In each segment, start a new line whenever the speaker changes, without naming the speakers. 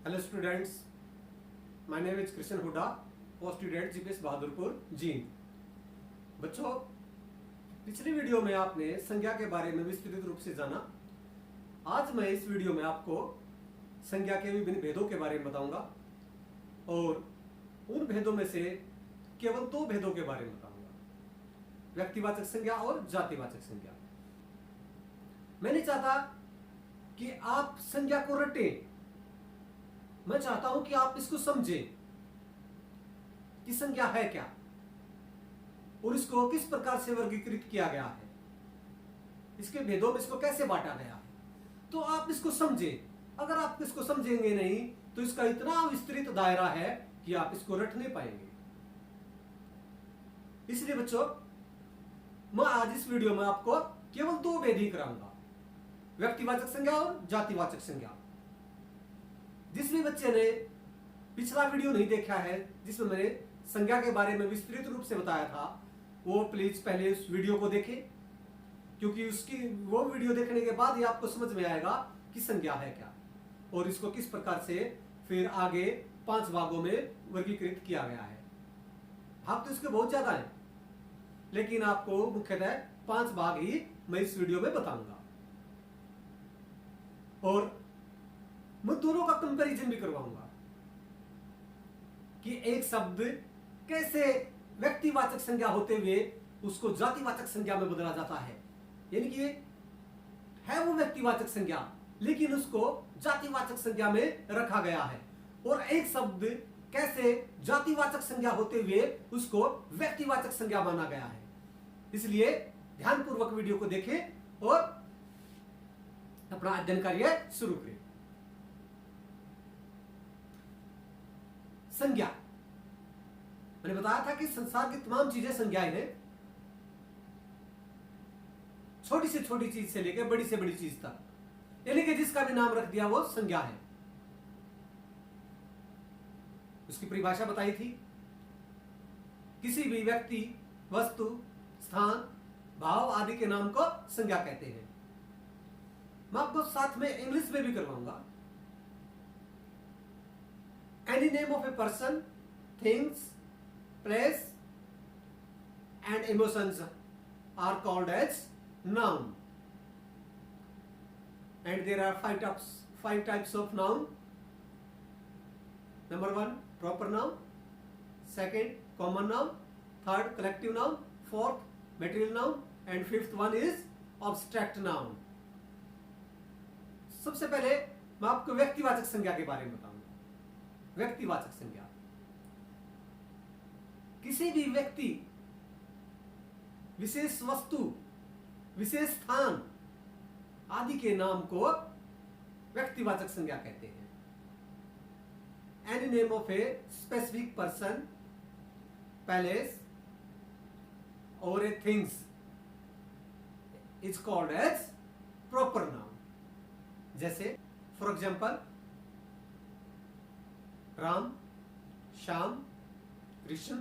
Hello students, my name is Krishan Huda, post student GPS Bahadurpur Jind. बच्चों, पिछली video में आपने संज्ञा के बारे में विस्तृत रूप से जाना। आज मैं इस वीडियो में आपको संज्ञा के विभिन्न भेदों के बारे में बताऊंगा और उन भेदों में से केवल दो भेदों के बारे में बताऊंगा, व्यक्तिवाचक संज्ञा और जातिवाचक संज्ञा। मैं नहीं चाहता कि आप संज्ञा को रटें, मैं चाहता हूं कि आप इसको समझें कि संज्ञा है क्या और इसको किस प्रकार से वर्गीकृत किया गया है, इसके भेदों में इसको कैसे बांटा गया है, तो आप इसको समझें। अगर आप इसको समझेंगे नहीं तो इसका इतना विस्तृत दायरा है कि आप इसको रट नहीं पाएंगे। इसलिए बच्चों, मैं आज इस वीडियो में आपको केवल दो भेद ही कराऊंगा, व्यक्तिवाचक संज्ञा और जातिवाचक संज्ञा। जिस भी बच्चे ने पिछला वीडियो नहीं देखा है जिसमें मैंने संज्ञा के बारे में विस्तृत रूप से बताया था, वो प्लीज पहले उस वीडियो को देखें, क्योंकि उसकी वो वीडियो देखने के बाद ही आपको समझ में आएगा कि संज्ञा है क्या और इसको किस प्रकार से फिर आगे 5 भागों में वर्गीकृत किया गया है। भाग तो इसके बहुत ज्यादा है, लेकिन आपको मुख्यतः 5 भाग ही मैं इस वीडियो में बताऊंगा और मैं दोनों का कंपैरिजन भी करवाऊंगा कि एक शब्द कैसे व्यक्तिवाचक संज्ञा होते हुए उसको जातिवाचक संज्ञा में बदला जाता है, यानी कि है वो व्यक्तिवाचक संज्ञा लेकिन उसको जातिवाचक संज्ञा में रखा गया है, और एक शब्द कैसे जातिवाचक संज्ञा होते हुए उसको व्यक्तिवाचक संज्ञा माना गया है। इसलिए ध्यानपूर्वक वीडियो को देखें और अपना अध्ययन कार्य शुरू करें। संज्ञा, मैंने बताया था कि संसार की तमाम चीजें संज्ञाएं हैं, छोटी से छोटी चीज से लेकर बड़ी से बड़ी चीज तक, यानी कि जिसका भी नाम रख दिया वो संज्ञा है। उसकी परिभाषा बताई थी, किसी भी व्यक्ति, वस्तु, स्थान, भाव आदि के नाम को संज्ञा कहते हैं। मैं आपको साथ में इंग्लिश में भी करवाऊंगा। Any name of a person, things, place and emotions are called as noun. And there are five types of noun. Number 1, proper noun. Second, common noun. Third, collective noun. Fourth, material noun. And fifth one is abstract noun. सबसे पहले मैं आपको व्यक्तिवाचक संज्ञा के बारे में बताऊंगा। व्यक्तिवाचक संज्ञा, किसी भी व्यक्ति, विशेष वस्तु, विशेष स्थान आदि के नाम को व्यक्तिवाचक संज्ञा कहते हैं। Any name of a specific person, palace और a things is called as proper noun. जैसे फॉर एग्जाम्पल, राम, श्याम, कृष्ण,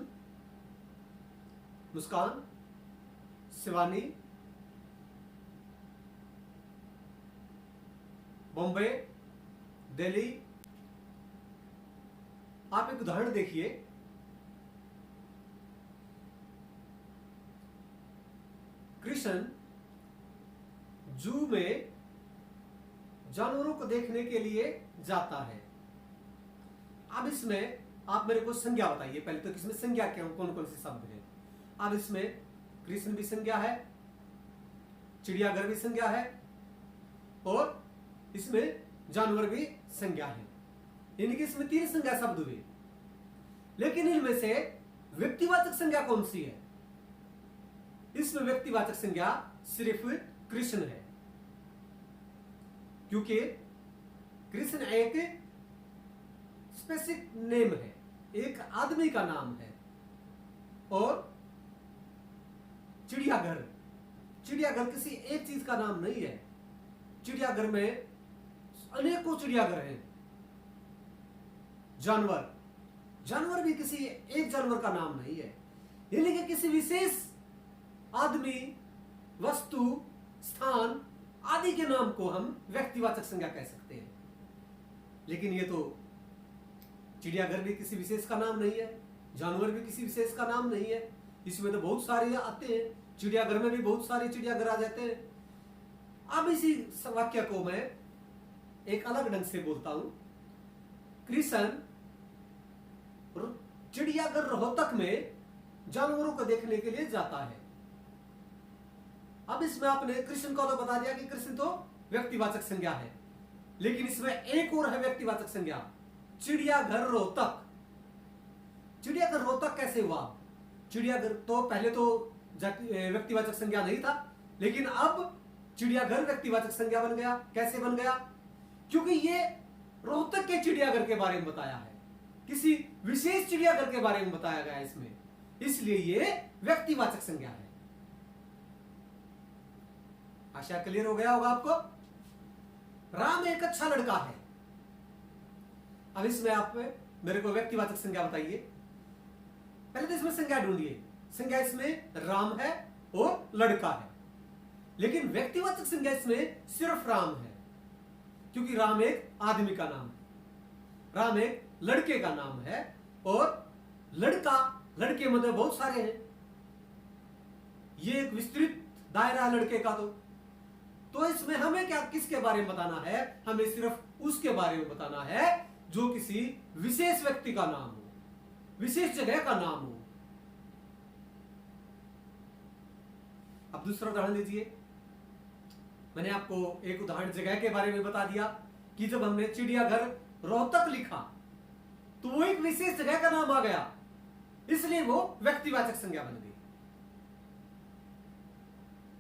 मुस्कान, शिवानी, बॉम्बे, दिल्ली। आप एक उदाहरण देखिए, कृष्ण जू में जानवरों को देखने के लिए जाता है। अब इसमें आप मेरे को संज्ञा बताइए पहले तो, किसमें संज्ञा क्या, कौन कौन से शब्द हैं। अब इसमें कृष्ण भी संज्ञा है, चिड़ियाघर भी संज्ञा है और इसमें जानवर भी संज्ञा है, यानी कि इसमें 3 संज्ञा शब्द हुए। लेकिन इनमें से व्यक्तिवाचक संज्ञा कौन सी है? इसमें व्यक्तिवाचक संज्ञा सिर्फ कृष्ण है, क्योंकि कृष्ण एक स्पेसिफिक नेम है, एक आदमी का नाम है। और चिड़ियाघर, चिड़ियाघर किसी एक चीज का नाम नहीं है। चिड़ियाघर में अनेकों चिड़ियाघर हैं। जानवर, जानवर भी किसी एक जानवर का नाम नहीं है, यानी कि किसी विशेष आदमी, वस्तु, स्थान आदि के नाम को हम व्यक्तिवाचक संज्ञा कह सकते हैं। लेकिन ये तो चिड़ियाघर भी किसी विशेष का नाम नहीं है, जानवर भी किसी विशेष का नाम नहीं है। इसमें तो बहुत सारे आते हैं, चिड़ियाघर में भी बहुत सारे चिड़ियाघर आ जाते हैं। अब इसी वाक्य को मैं एक अलग ढंग से बोलता हूं। कृष्ण चिड़ियाघर रोहतक में जानवरों को देखने के लिए जाता है। अब इसमें आपने कृष्ण को तो बता दिया कि कृष्ण तो व्यक्तिवाचक संज्ञा है, लेकिन इसमें एक और है व्यक्तिवाचक संज्ञा, चिड़ियाघर रोहतक। चिड़ियाघर रोहतक कैसे हुआ? चिड़ियाघर तो पहले तो व्यक्तिवाचक संज्ञा नहीं था, लेकिन अब चिड़ियाघर व्यक्तिवाचक संज्ञा बन गया। कैसे बन गया? क्योंकि ये रोहतक के चिड़ियाघर के बारे में बताया है, किसी विशेष चिड़ियाघर के बारे में बताया गया है इसमें, इसलिए ये व्यक्तिवाचक संज्ञा है। आशा क्लियर हो गया होगा आपको। राम एक अच्छा लड़का है। अब इसमें आप मेरे को व्यक्तिवाचक संज्ञा बताइए। पहले तो इसमें संज्ञा ढूंढिए। संज्ञा इसमें राम है और लड़का है, लेकिन व्यक्तिवाचक संज्ञा इसमें सिर्फ राम है, क्योंकि राम एक आदमी का नाम है, राम एक लड़के का नाम है, और लड़का लड़के मतलब बहुत सारे हैं। ये एक विस्तृत दायरा है लड़के का। तो इसमें हमें क्या किसके बारे में बताना है? हमें सिर्फ उसके बारे में बताना है जो किसी विशेष व्यक्ति का नाम हो, विशेष जगह का नाम हो। अब दूसरा उदाहरण लीजिए। मैंने आपको एक उदाहरण जगह के बारे में बता दिया कि जब हमने चिड़ियाघर रोहतक लिखा तो वो एक विशेष जगह का नाम आ गया, इसलिए वो व्यक्तिवाचक संज्ञा बन गई।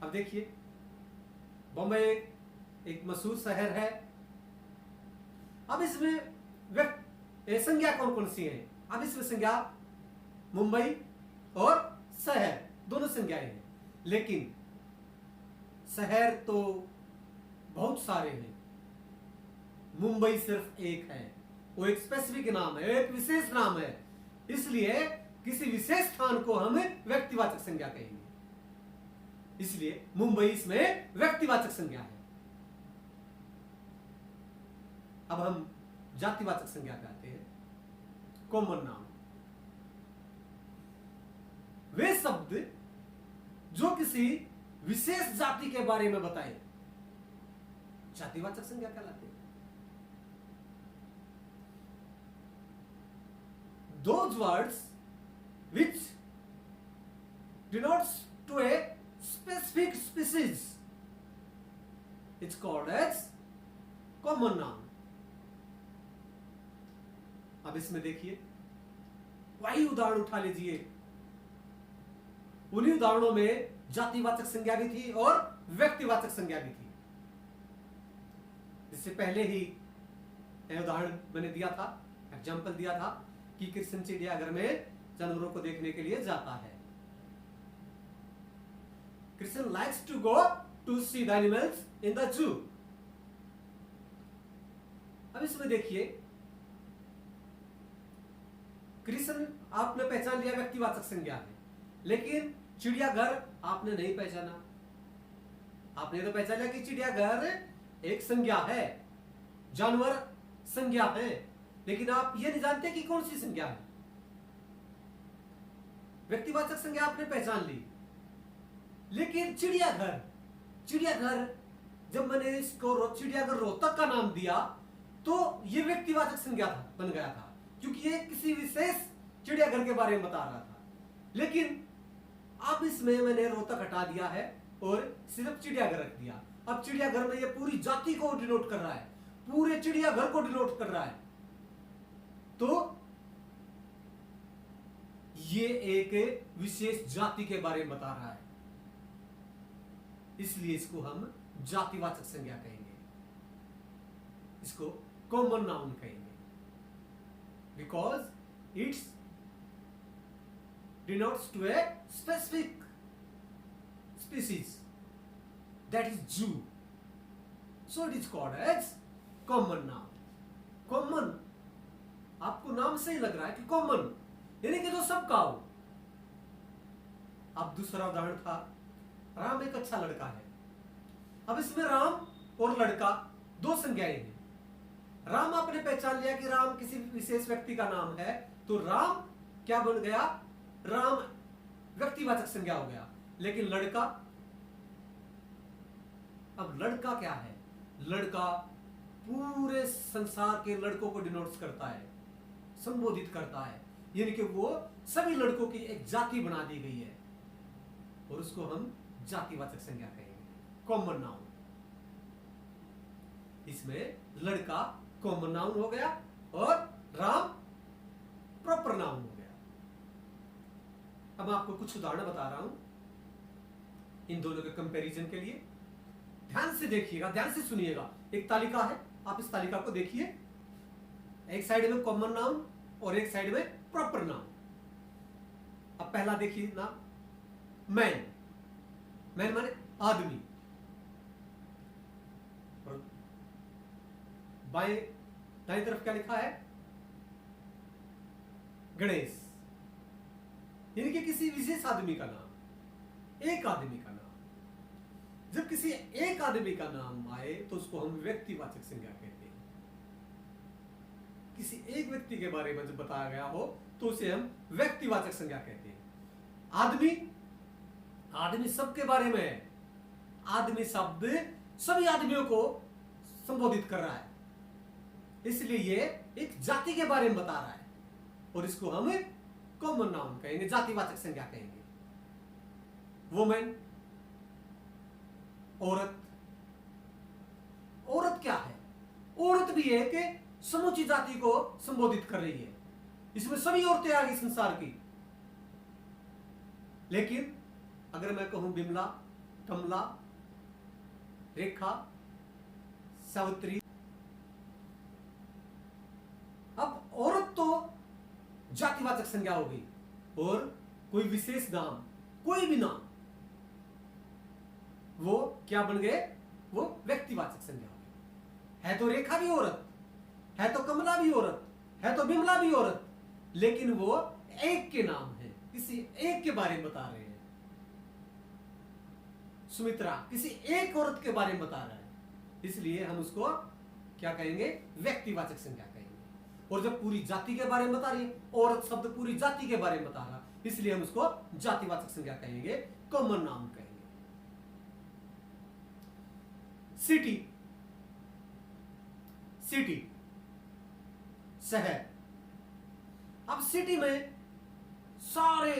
अब देखिए, बॉम्बे एक मशहूर शहर है। अब इसमें संज्ञा कौन कौन सी है? अब इसमें संज्ञा मुंबई और शहर दोनों संज्ञाएं हैं, लेकिन शहर तो बहुत सारे हैं, मुंबई सिर्फ एक है। वो एक स्पेसिफिक नाम है, एक विशेष नाम है, इसलिए किसी विशेष स्थान को हम व्यक्तिवाचक संज्ञा कहेंगे, इसलिए मुंबई इसमें व्यक्तिवाचक संज्ञा है। अब हम जातिवाचक संज्ञा पे आते हैं। कॉमन नाउन, वे शब्द जो किसी विशेष जाति के बारे में बताए जातिवाचक संज्ञा कहलाते हैं। Those words which denotes to a specific species it's called as common noun। अब इसमें देखिए, वही उदाहरण उठा लीजिए। उन्हीं उदाहरणों में जातिवाचक संज्ञा भी थी और व्यक्तिवाचक संज्ञा भी थी। इससे पहले ही उदाहरण मैंने दिया था, एग्जाम्पल दिया था कि कृष्ण चिड़ियाघर में जानवरों को देखने के लिए जाता है। Krishna likes to go to see the animals in the zoo. अब इसमें देखिए, कृष्ण आपने पहचान लिया व्यक्तिवाचक संज्ञा है, लेकिन चिड़ियाघर आपने नहीं पहचाना। आपने तो पहचान लिया कि चिड़ियाघर एक संज्ञा है, जानवर संज्ञा है, लेकिन आप ये नहीं जानते कि कौन सी संज्ञा है। व्यक्तिवाचक संज्ञा आपने पहचान ली, लेकिन चिड़ियाघर जब मैंने इसको चिड़ियाघर रोहतक का नाम दिया तो ये व्यक्तिवाचक संज्ञा बन गया था, क्योंकि ये किसी विशेष चिड़ियाघर के बारे में बता रहा था। लेकिन अब इसमें मैंने रोहतक हटा दिया है और सिर्फ चिड़ियाघर रख दिया। अब चिड़ियाघर में ये पूरी जाति को डिनोट कर रहा है, पूरे चिड़ियाघर को डिनोट कर रहा है, तो ये एक विशेष जाति के बारे में बता रहा है, इसलिए इसको हम जातिवाचक संज्ञा कहेंगे, इसको कॉमन नाउन कहेंगे, because it's denotes to a specific species, that is Jew, so it is called as common noun। common आपको नाम से ही लग रहा है कि कॉमन यानी कि जो सबका हो। अब दूसरा उदाहरण था, राम एक अच्छा लड़का है। अब इसमें राम और लड़का दो संज्ञाएं हैं, राम आपने पहचान लिया कि राम किसी विशेष व्यक्ति का नाम है, तो राम क्या बन गया, राम व्यक्तिवाचक संज्ञा हो गया। लेकिन लड़का, अब लड़का क्या है, लड़का पूरे संसार के लड़कों को डिनोट्स करता है, संबोधित करता है, यानी कि वो सभी लड़कों की एक जाति बना दी गई है और उसको हम जातिवाचक संज्ञा कहेंगे, कॉमन नाउन। इसमें लड़का कॉमन नाउन हो गया और राम प्रॉपर नाउन हो गया। अब मैं आपको कुछ उदाहरण बता रहा हूं इन दोनों के कंपैरिजन के लिए। ध्यान से देखिएगा, ध्यान से सुनिएगा। एक तालिका है, आप इस तालिका को देखिए। एक साइड में कॉमन नाउन और एक साइड में प्रॉपर नाउन। अब पहला देखिए ना, मैन। मैन माने आदमी। और बाएं दाएं तरफ क्या लिखा है, गणेश, यानी कि किसी विशेष आदमी का नाम, एक आदमी का नाम। जब किसी एक आदमी का नाम आए तो उसको हम व्यक्तिवाचक संज्ञा कहते हैं। किसी एक व्यक्ति के बारे में जब बताया गया हो तो उसे हम व्यक्तिवाचक संज्ञा कहते हैं। आदमी, आदमी सबके बारे में है। आदमी शब्द सभी आदमियों को संबोधित कर रहा है, इसलिए ये एक जाति के बारे में बता रहा है और इसको हम कॉमन नाउन कहेंगे, जातिवाचक संज्ञा कहेंगे। वुमेन, औरत। औरत क्या है, औरत भी है कि समूची जाति को संबोधित कर रही है। इसमें सभी औरतें आ गई संसार की। लेकिन अगर मैं कहूं बिमला, कमला, रेखा, सावित्री, अब औरत तो जातिवाचक संज्ञा हो गई और कोई विशेष नाम, कोई भी नाम, वो क्या बन गए, वो व्यक्तिवाचक संज्ञा हो गई। है तो रेखा भी औरत, है तो कमला भी औरत, है तो बिमला भी औरत, लेकिन वो एक के नाम है, किसी एक के बारे में बता रहे हैं। सुमित्रा किसी एक औरत के बारे में बता रहा है, इसलिए हम उसको क्या कहेंगे, व्यक्तिवाचक संज्ञा कहेंगे। और जब पूरी जाति के बारे में बता रही है, औरत शब्द पूरी जाति के बारे में बता रहा, इसलिए हम उसको जातिवाचक संज्ञा कहेंगे, कॉमन नाउन कहेंगे। सिटी, सिटी शहर। अब सिटी में सारे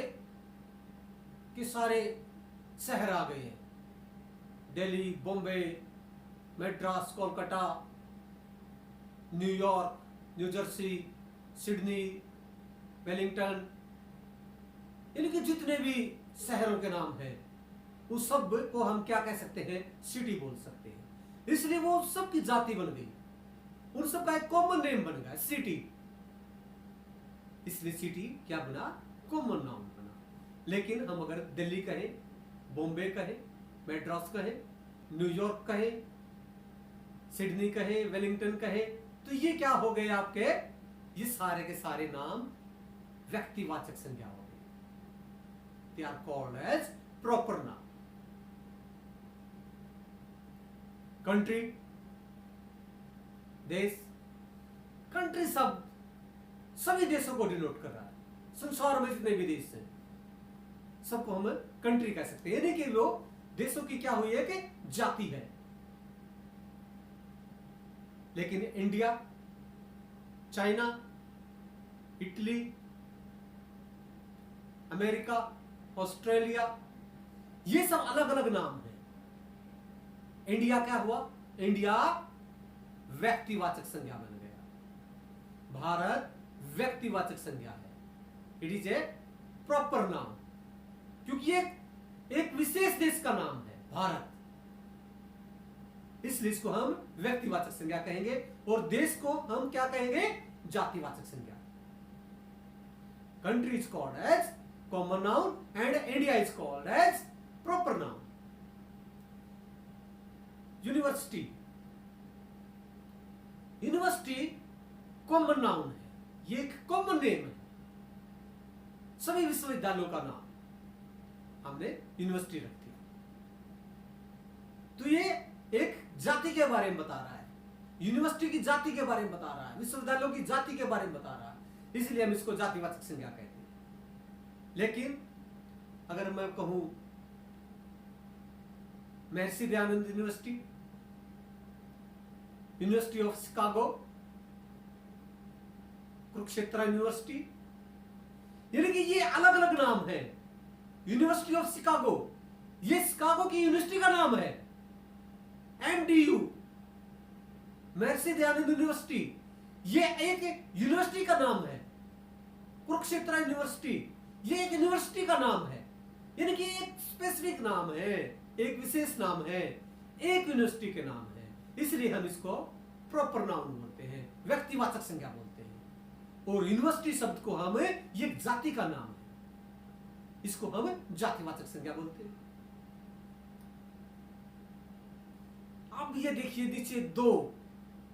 के सारे शहर आ गए हैं। Delhi, Bombay, Madras, Kolkata, New York, new Jersey, Sydney, Wellington, यानी कि जितने भी शहरों के नाम हैं उस सब को हम क्या कह सकते हैं, सिटी बोल सकते हैं। इसलिए वो सबकी जाति बन गई, उन सबका एक कॉमन नेम बन गया, सिटी। इसलिए सिटी क्या बना, कॉमन नाउन बना। लेकिन हम अगर दिल्ली कहें, बॉम्बे कहें, मद्रास कहें, न्यूयॉर्क कहें, सिडनी कहें, वेलिंगटन कहें, तो ये क्या हो गए आपके, ये सारे के सारे नाम व्यक्तिवाचक संज्ञा हो गए। They are called as proper noun. Country, देश। कंट्री शब्द सभी देशों को डिनोट कर रहा है। संसार में जितने भी देश हैं सबको हम कंट्री कह सकते हैं, यानी कि वो देशों की क्या हुई है कि जाति है। लेकिन India, China, Italy, America, Australia, ये सब अलग अलग नाम हैं। इंडिया क्या हुआ, इंडिया व्यक्तिवाचक संज्ञा बन गया। भारत व्यक्तिवाचक संज्ञा है, it is a proper noun, क्योंकि एक विशेष देश का नाम है भारत, इसलिए इसको हम व्यक्तिवाचक संज्ञा कहेंगे और देश को हम क्या कहेंगे, जातिवाचक संज्ञा। Country is called as common noun and India is called as proper noun. University, university common noun है, ये एक कॉमन नेम है। सभी विश्वविद्यालयों का नाम हमने यूनिवर्सिटी रख दिया, तो ये एक जाति के बारे में बता रहा है। यूनिवर्सिटी की जाति के बारे में बता रहा है, विश्वविद्यालयों की जाति के बारे में बता रहा है, इसलिए हम इसको जातिवाचक संज्ञा कहते हैं। लेकिन अगर मैं कहूं Maharshi Dayanand university, university of Chicago, Kurukshetra university, यानी कि ये अलग अलग नाम है। यूनिवर्सिटी ऑफ शिकागो, ये शिकागो की यूनिवर्सिटी का नाम है। एमडीयू, महर्षि दयानंद यूनिवर्सिटी, ये एक यूनिवर्सिटी का नाम है। कुरुक्षेत्र यूनिवर्सिटी, ये एक यूनिवर्सिटी का नाम है, यानी कि एक स्पेसिफिक नाम है, एक विशेष नाम है, एक यूनिवर्सिटी के नाम है, इसलिए हम इसको प्रॉपर नाउन बोलते हैं, व्यक्तिवाचक संज्ञा बोलते हैं। और यूनिवर्सिटी शब्द को हम ये जाति का नाम है, इसको हम जातिवाचक संज्ञा बोलते हैं। अब ये देखिए नीचे दो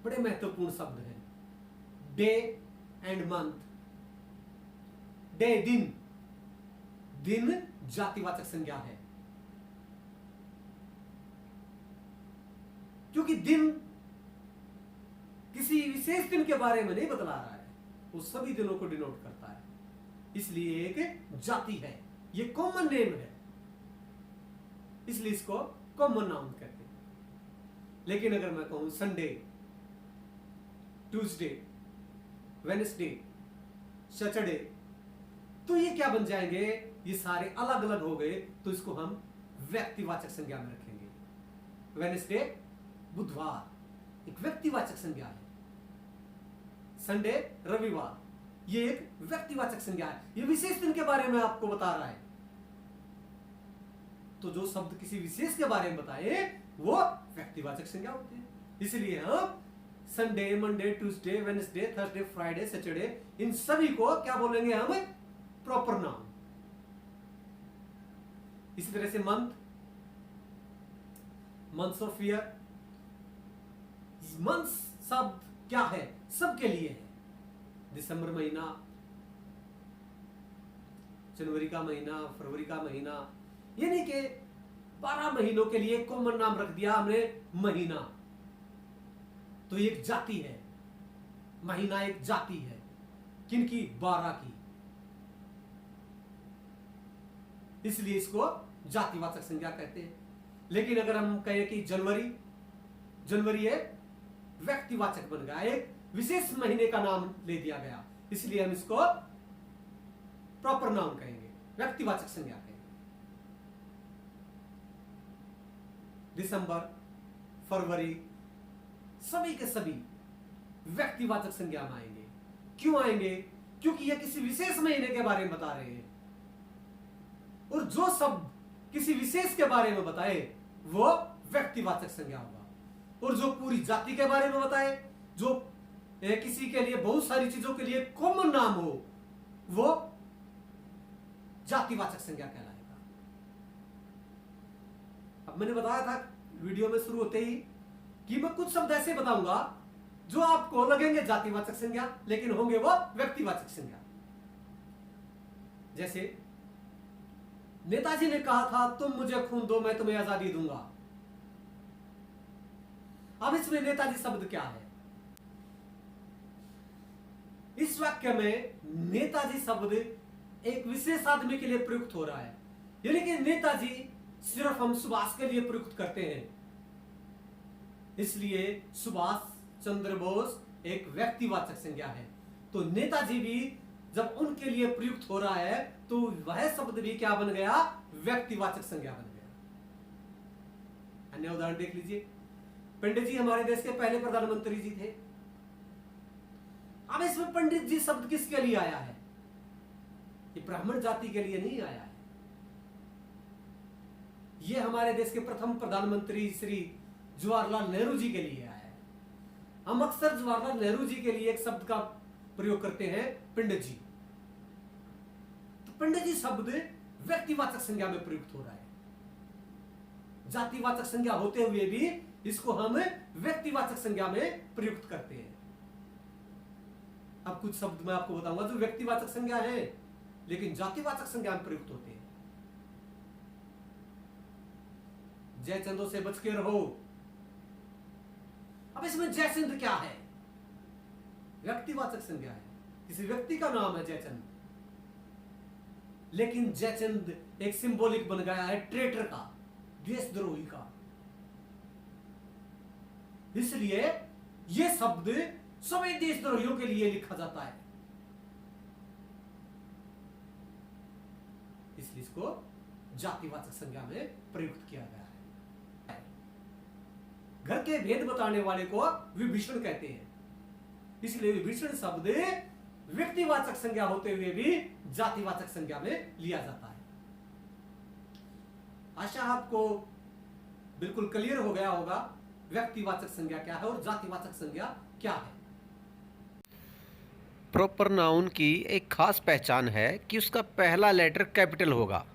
बड़े महत्वपूर्ण शब्द हैं, डे एंड मंथ। डे दिन, दिन जातिवाचक संज्ञा है, क्योंकि दिन किसी विशेष दिन के बारे में नहीं बतला रहा है, वो सभी दिनों को डिनोट करता है, इसलिए एक जाति है, ये कॉमन नेम है, इसलिए इसको कॉमन नाउन कहते हैं। लेकिन अगर मैं कहूं संडे, ट्यूसडे, वेडनेसडे, सैटरडे, तो ये क्या बन जाएंगे, ये सारे अलग अलग हो गए, तो इसको हम व्यक्तिवाचक संज्ञा में रखेंगे। वेडनेसडे बुधवार, एक व्यक्तिवाचक संज्ञा है। संडे रविवार, ये एक व्यक्तिवाचक संज्ञा है, ये विशेष दिन के बारे में आपको बता रहा है। तो जो शब्द किसी विशेष के बारे में बताए वो व्यक्तिवाचक संज्ञा होते हैं। इसलिए हम Sunday, Monday, Tuesday, Wednesday, Thursday, Friday, Saturday, इन सभी को क्या बोलेंगे हम, प्रॉपर नाउन। इसी तरह से month, months of year, months शब्द क्या है, सबके लिए है। दिसंबर महीना, जनवरी का महीना, फरवरी का महीना, यानी कि 12 महीनों के लिए कॉमन नाम रख दिया हमने महीना, तो एक जाति है, महीना एक जाति है, किनकी, 12 की, इसलिए इसको जातिवाचक संज्ञा कहते हैं। लेकिन अगर हम कहें कि जनवरी, जनवरी एक व्यक्तिवाचक बन गया, एक विशेष महीने का नाम ले दिया गया, इसलिए हम इसको प्रॉपर नाउन कहेंगे, व्यक्तिवाचक संज्ञा कहेंगे। दिसंबर, फरवरी, सभी के सभी व्यक्तिवाचक संज्ञा में आएंगे। क्यों आएंगे, क्योंकि यह किसी विशेष महीने के बारे में बता रहे हैं, और जो शब्द किसी विशेष के बारे में बताए वो व्यक्तिवाचक संज्ञा होगा, और जो पूरी जाति के बारे में बताए, जो किसी के लिए बहुत सारी चीजों के लिए कॉमन नाम हो, वो जातिवाचक संज्ञा कहलाएगा। अब मैंने बताया था वीडियो में शुरू होते ही कि मैं कुछ शब्द ऐसे बताऊंगा जो आपको लगेंगे जातिवाचक संज्ञा, लेकिन होंगे वो व्यक्तिवाचक संज्ञा। जैसे नेताजी ने कहा था, तुम मुझे खून दो मैं तुम्हें आजादी दूंगा। अब इसमें नेताजी शब्द क्या है, इस वाक्य में नेताजी शब्द एक विशेष आदमी के लिए प्रयुक्त हो रहा है, यानी कि नेताजी सिर्फ हम सुभाष के लिए प्रयुक्त करते हैं, इसलिए सुभाष चंद्र बोस एक व्यक्तिवाचक संज्ञा है। तो नेताजी भी जब उनके लिए प्रयुक्त हो रहा है तो वह शब्द भी क्या बन गया, व्यक्तिवाचक संज्ञा बन गया। अन्य उदाहरण देख लीजिए, पंडित जी हमारे देश के पहले प्रधानमंत्री जी थे। अब इसमें पंडित जी शब्द किसके लिए आया है, ये ब्राह्मण जाति के लिए नहीं आया है, ये हमारे देश के प्रथम प्रधानमंत्री श्री जवाहरलाल नेहरू जी के लिए आया है। हम अक्सर जवाहरलाल नेहरू जी के लिए एक शब्द का प्रयोग करते हैं, पंडित जी। तो पंडित जी शब्द व्यक्तिवाचक संज्ञा में प्रयुक्त हो रहा है, जातिवाचक संज्ञा होते हुए भी इसको हम व्यक्तिवाचक संज्ञा में प्रयुक्त करते हैं। अब कुछ शब्द मैं आपको बताऊंगा जो व्यक्तिवाचक संज्ञा है लेकिन जातिवाचक संज्ञा में प्रयुक्त होते हैं। जय चंदो से बच के रहो, अब इसमें जयचंद क्या है? व्यक्तिवाचक संज्ञा है, किसी व्यक्ति का नाम है जयचंद, लेकिन जयचंद एक सिंबॉलिक बन गया है ट्रेटर का, देशद्रोही का। इसलिए यह शब्द सभी देशद्रोहियों के लिए लिखा जाता है, इसलिए इसको जातिवाचक संज्ञा में प्रयुक्त किया गया है। घर के भेद बताने वाले को विभीषण कहते हैं, इसलिए विभीषण शब्द व्यक्तिवाचक संज्ञा होते हुए भी जातिवाचक संज्ञा में लिया जाता है। आशा आपको बिल्कुल क्लियर हो गया होगा व्यक्तिवाचक संज्ञा क्या है और जातिवाचक संज्ञा क्या है।
प्रॉपर नाउन की एक खास पहचान है कि उसका पहला लेटर कैपिटल होगा।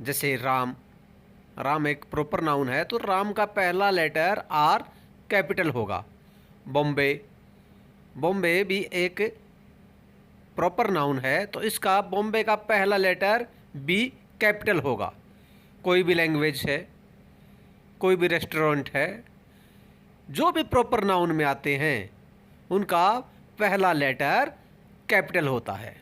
जैसे राम, राम एक प्रॉपर नाउन है तो राम का पहला लेटर आर कैपिटल होगा। बॉम्बे, बॉम्बे भी एक प्रॉपर नाउन है तो इसका बॉम्बे का पहला लेटर बी कैपिटल होगा। कोई भी लैंग्वेज है, कोई भी रेस्टोरेंट है, जो भी प्रॉपर नाउन में आते हैं उनका पहला लेटर कैपिटल होता है।